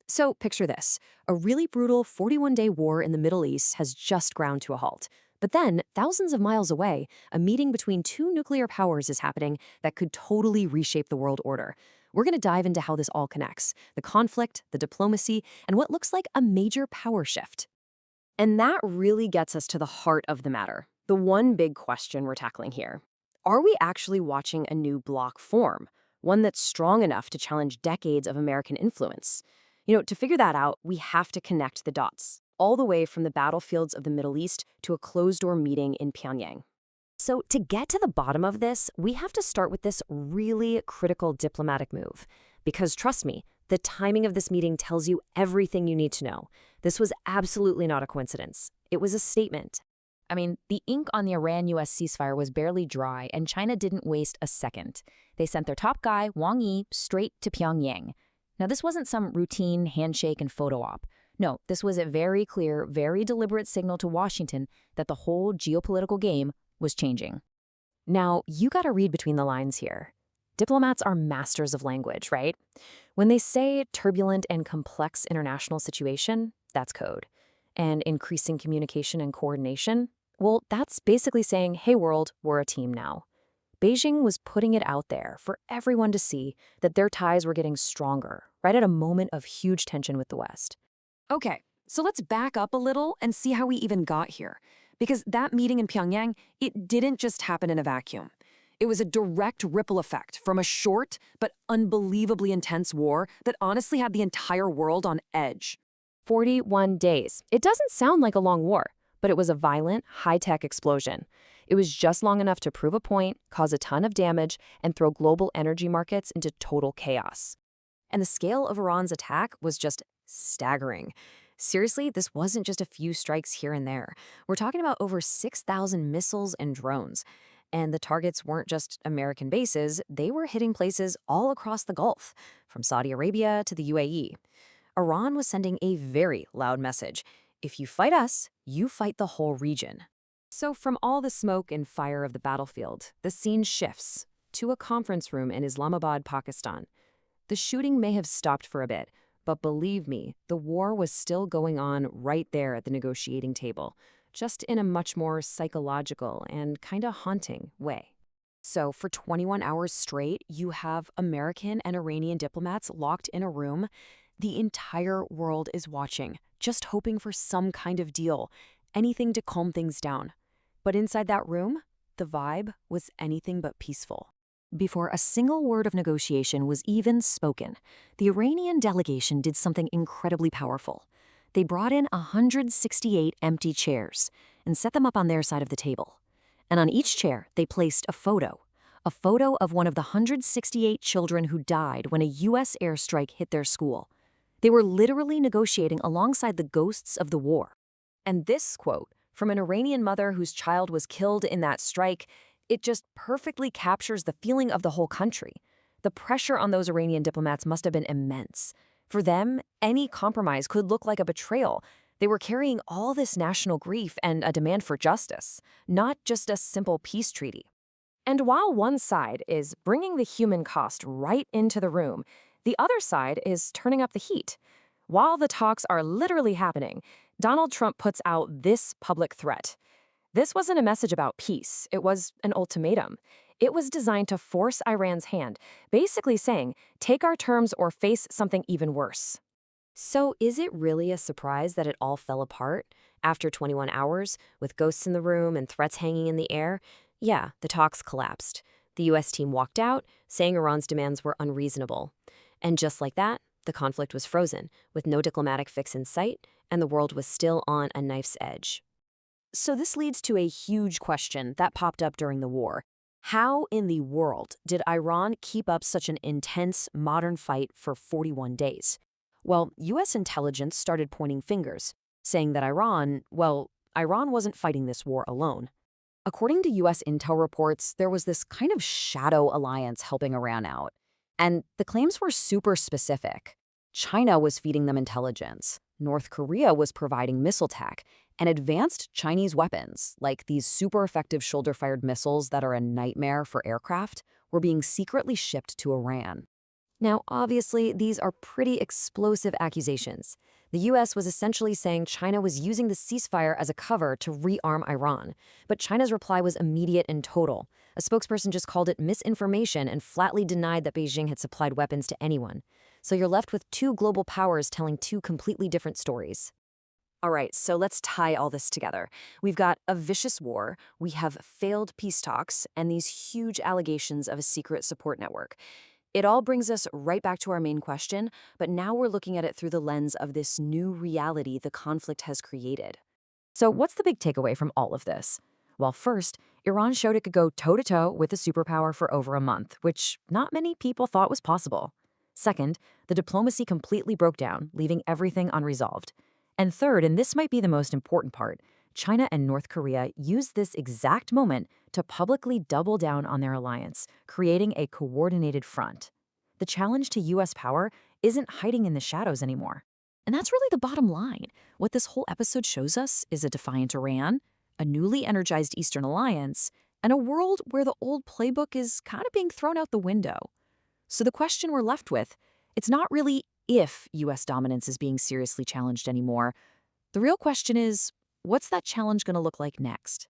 So picture this. A really brutal 41-day war in the Middle East has just ground to a halt. But then, thousands of miles away, a meeting between two nuclear powers is happening that could totally reshape the world order. We're going to dive into how this all connects, the conflict, the diplomacy, and what looks like a major power shift. And that really gets us to the heart of the matter, the one big question we're tackling here. Are we actually watching a new bloc form, one that's strong enough to challenge decades of American influence? To figure that out, we have to connect the dots, all the way from the battlefields of the Middle East to a closed-door meeting in Pyongyang. So, to get to the bottom of this, we have to start with this really critical diplomatic move. Because trust me, the timing of this meeting tells you everything you need to know. This was absolutely not a coincidence. It was a statement. I mean, the ink on the Iran-US ceasefire was barely dry, and China didn't waste a second. They sent their top guy, Wang Yi, straight to Pyongyang. Now, this wasn't some routine handshake and photo op. No, this was a very clear, very deliberate signal to Washington that the whole geopolitical game was changing. Now, you gotta read between the lines here. Diplomats are masters of language, right? When they say turbulent and complex international situation, that's code. And increasing communication and coordination, well, that's basically saying, hey world, we're a team now. Beijing was putting it out there for everyone to see that their ties were getting stronger, right at a moment of huge tension with the West. Okay, so let's back up a little and see how we even got here. Because that meeting in Pyongyang, it didn't just happen in a vacuum. It was a direct ripple effect from a short but unbelievably intense war that honestly had the entire world on edge. 41 days. It doesn't sound like a long war, but it was a violent, high-tech explosion. It was just long enough to prove a point, cause a ton of damage, and throw global energy markets into total chaos. And the scale of Iran's attack was just staggering. Seriously, this wasn't just a few strikes here and there. We're talking about over 6,000 missiles and drones. And the targets weren't just American bases, they were hitting places all across the Gulf, from Saudi Arabia to the UAE. Iran was sending a very loud message. If you fight us, you fight the whole region. So from all the smoke and fire of the battlefield, the scene shifts to a conference room in Islamabad, Pakistan. The shooting may have stopped for a bit, but believe me, the war was still going on right there at the negotiating table, just in a much more psychological and kind of haunting way. So for 21 hours straight, you have American and Iranian diplomats locked in a room. The entire world is watching, just hoping for some kind of deal, anything to calm things down. But inside that room, the vibe was anything but peaceful. Before a single word of negotiation was even spoken, the Iranian delegation did something incredibly powerful. They brought in 168 empty chairs and set them up on their side of the table. And on each chair, they placed a photo of one of the 168 children who died when a U.S. airstrike hit their school. They were literally negotiating alongside the ghosts of the war. And this quote from an Iranian mother whose child was killed in that strike, it just perfectly captures the feeling of the whole country. The pressure on those Iranian diplomats must have been immense. For them, any compromise could look like a betrayal. They were carrying all this national grief and a demand for justice, not just a simple peace treaty. And while one side is bringing the human cost right into the room, the other side is turning up the heat. While the talks are literally happening, Donald Trump puts out this public threat. This wasn't a message about peace. It was an ultimatum. It was designed to force Iran's hand, basically saying, take our terms or face something even worse. So is it really a surprise that it all fell apart? After 21 hours, with ghosts in the room and threats hanging in the air, yeah, the talks collapsed. The U.S. team walked out, saying Iran's demands were unreasonable. And just like that, the conflict was frozen, with no diplomatic fix in sight, and the world was still on a knife's edge. So this leads to a huge question that popped up during the war. How in the world did Iran keep up such an intense, modern fight for 41 days? Well, U.S. intelligence started pointing fingers, saying that Iran wasn't fighting this war alone. According to U.S. intel reports, there was this kind of shadow alliance helping Iran out. And the claims were super specific. China was feeding them intelligence. North Korea was providing missile tech, and advanced Chinese weapons, like these super effective shoulder-fired missiles that are a nightmare for aircraft, were being secretly shipped to Iran. Now, obviously, these are pretty explosive accusations. The US was essentially saying China was using the ceasefire as a cover to rearm Iran. But China's reply was immediate and total. A spokesperson just called it misinformation and flatly denied that Beijing had supplied weapons to anyone. So you're left with two global powers telling two completely different stories. All right, so let's tie all this together. We've got a vicious war, we have failed peace talks, and these huge allegations of a secret support network. It all brings us right back to our main question, but now we're looking at it through the lens of this new reality the conflict has created. So, what's the big takeaway from all of this? Well, first, Iran showed it could go toe to toe with a superpower for over a month, which not many people thought was possible. Second, the diplomacy completely broke down, leaving everything unresolved. And third, and this might be the most important part, China and North Korea used this exact moment to publicly double down on their alliance, creating a coordinated front. The challenge to US power isn't hiding in the shadows anymore. And that's really the bottom line. What this whole episode shows us is a defiant Iran, a newly energized Eastern alliance, and a world where the old playbook is kind of being thrown out the window. So the question we're left with, it's not really if US dominance is being seriously challenged anymore. The real question is, what's that challenge going to look like next?